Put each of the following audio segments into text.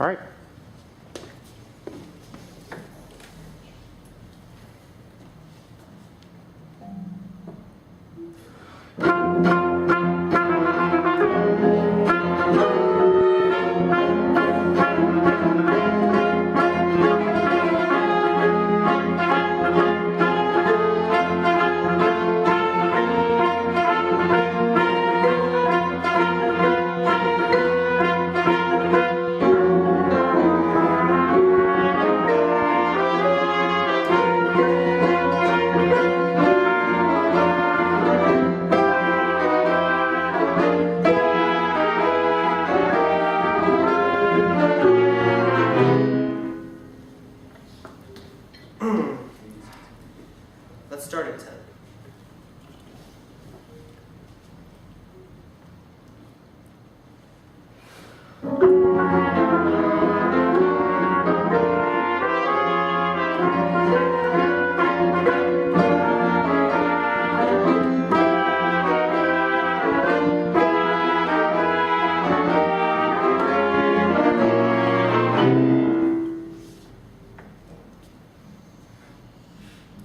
All right. Let's start at 10.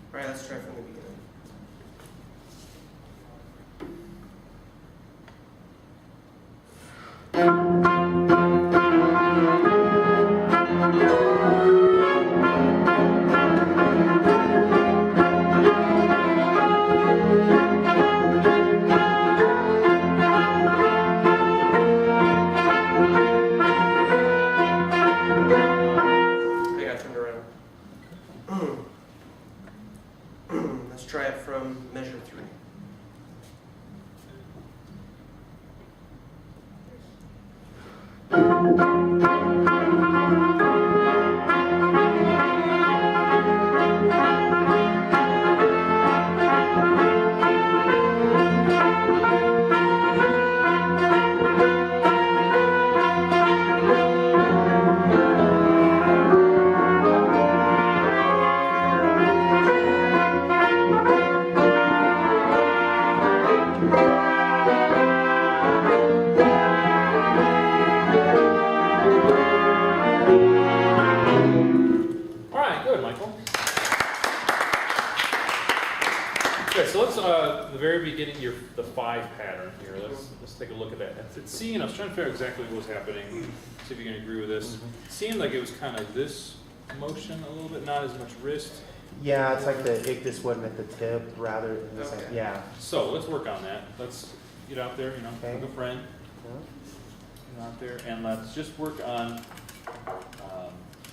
All right, let's try from the beginning. I got turned around. Let's try it from measure 3. All right, good, Michael. Okay, so let's the very beginning, the 5 pattern here. Let's take a look at that. It's seeing. I was trying to figure out exactly what was happening. See if you can agree with this. It seemed like it was kind of this motion a little bit, not as much wrist. Yeah, it's like the ictus wasn't at the tip rather than the Okay. yeah. So let's work on that. Let's get out there, Okay. like a friend. Get out there, and let's just work on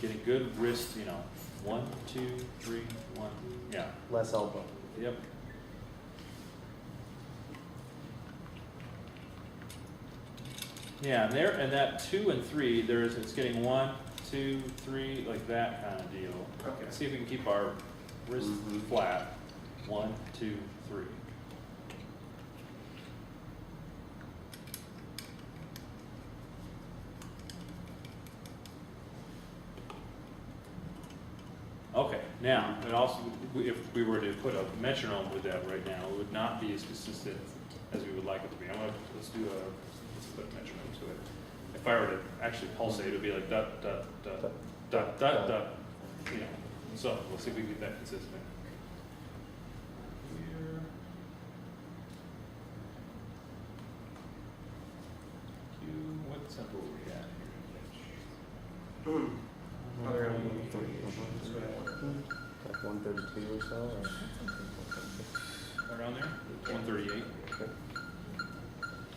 getting good wrist. 1, 2, 3, 1. Yeah. Less elbow. Yep. Yeah, and that 2 and 3, it's getting 1, 2, 3, like that kind of deal. Okay. See if we can keep our wrist flat. 1, 2, 3. Okay, now, and also, if we were to put a metronome with that right now, it would not be as consistent as we would like it to be. Let's put a metronome to it. If I were to actually pulsate, it would be like da, da, da, da, da, da. So, we'll see if we can get that consistent. Here. Q, what tempo are we at here? Other end. Like 132 or so. Or? Around there? 138. Okay.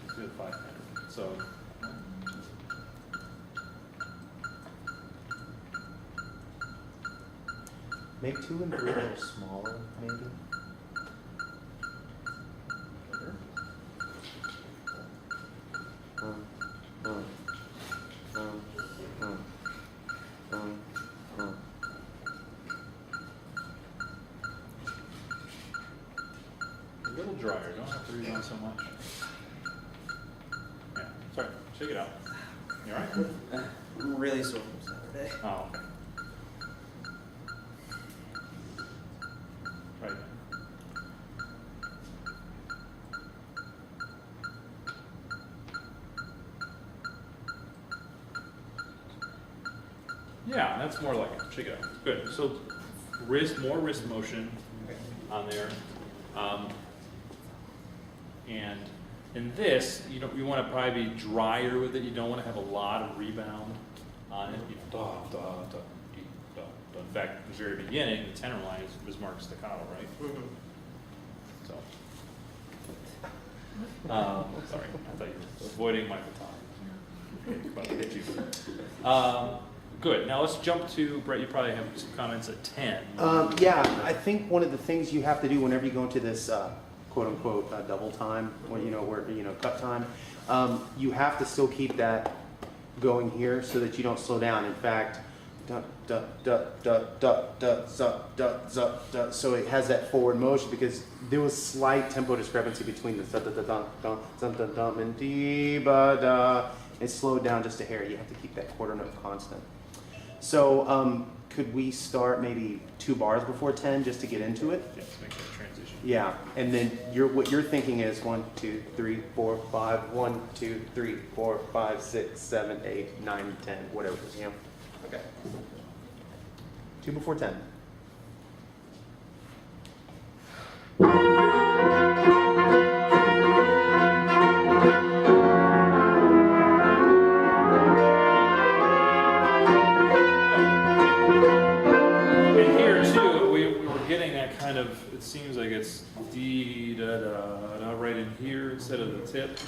Let's do the 5 pattern. So, Make 2 and 3 a little smaller, maybe. a little drier. Don't have to read on so much. Yeah, sorry. Shake it out. You all right? I'm really sore from Saturday. Oh, okay. Right. Yeah, that's more like it. Check it out. Good. So more wrist motion on there. And in this, you want to probably be drier with it. You don't want to have a lot of rebound on it. Da, da, da, dee, da, da. In fact, at the very beginning, the tenor line is marked staccato, right? Mhm. So, sorry, I thought you were avoiding my baton. About to hit you. Good. Now let's jump to Brett. You probably have some comments at 10. Yeah, I think one of the things you have to do whenever you go into this quote unquote double time, when where cut time, you have to still keep that going here so that you don't slow down. In fact, da, da, da, da, da, da, za, da, za, da. So it has that forward motion because there was slight tempo discrepancy between the da da da da da da da da and dee ba da. It slowed down just a hair. You have to keep that quarter note constant. So could we start maybe 2 bars before 10 just to get into it? Yes, make that transition. Yeah, and then what you're thinking is 1, 2, 3, 4, 5, 1, 2, 3, 4, 5, 6, 7, 8, 9, 10, whatever. Yeah. Okay. 2 before 10. And here too, we were getting that kind of, it seems like it's D, da, da, da, right in here instead of the tip.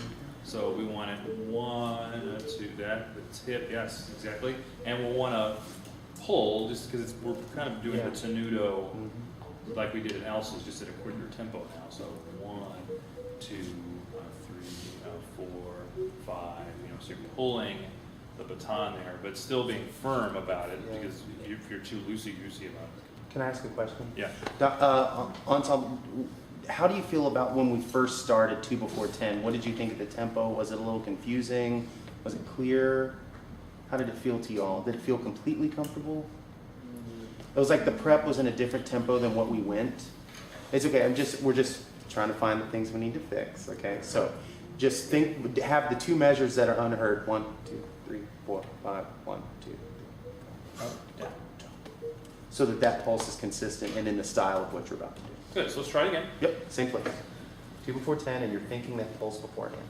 So we want it 1, 2, that, the tip, yes, exactly. And we'll want to pull, just because we're kind of doing Yeah. the tenuto like we did in Elsa's, just at a quicker tempo now. So 1, 2, 3, 4, 5, so you're pulling the baton there, but still being firm about it, Yeah. because if you're too loosey-goosey about it. Can I ask a question? Yeah. Ensemble, how do you feel about when we first started 2 before 10? What did you think of the tempo? Was it a little confusing? Was it clear? How did it feel to y'all? Did it feel completely comfortable? It was like the prep was in a different tempo than what we went. It's okay. We're just trying to find the things we need to fix. Okay, so just have the 2 measures that are unheard. 1, 2, 3, 4, 5. 1, 2, 3, up, down, so that pulse is consistent and in the style of what you're about to do. Good, so let's try it again. Yep, same place. 2 before 10, and you're thinking that pulse beforehand.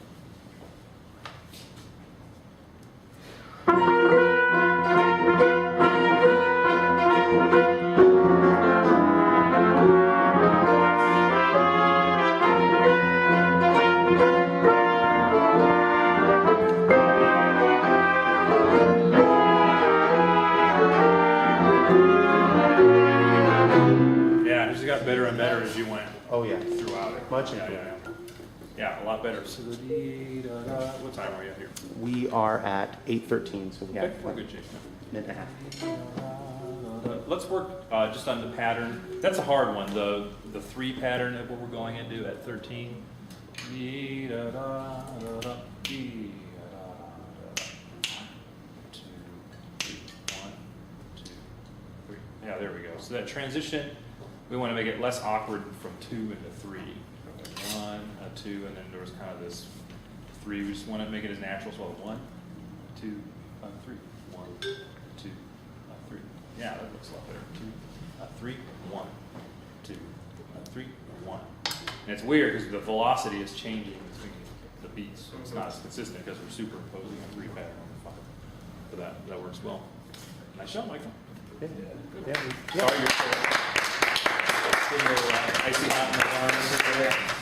Yeah, it just got better and better as you went Oh yeah, throughout it. Much Yeah, improved. yeah, a lot better. So what time are you at here? we are at 8:13, so we have Okay, we're good, Jake. a minute and a half. Let's work just on the pattern. That's a hard one, the 3 pattern that we're going into at 13. Dee, da, da, da, da, dee, da, da, da, da. 2, 3, 1, 2, 3. Yeah, there we go. So that transition, we want to make it less awkward from 2 into 3. 1, 2, and then there was kind of this 3. We just want to make it as natural as well. 1, 2, 3. 1, 2, 3. Yeah, that looks a lot better. 2, 3, 1, 2, 3, 1. And it's weird because the velocity is changing between the beats, so it's not as consistent because we're superimposing a 3 pattern on the 5. But that works well. Nice shot, Michael. Yeah. Sorry, you're still icy hot in the arms.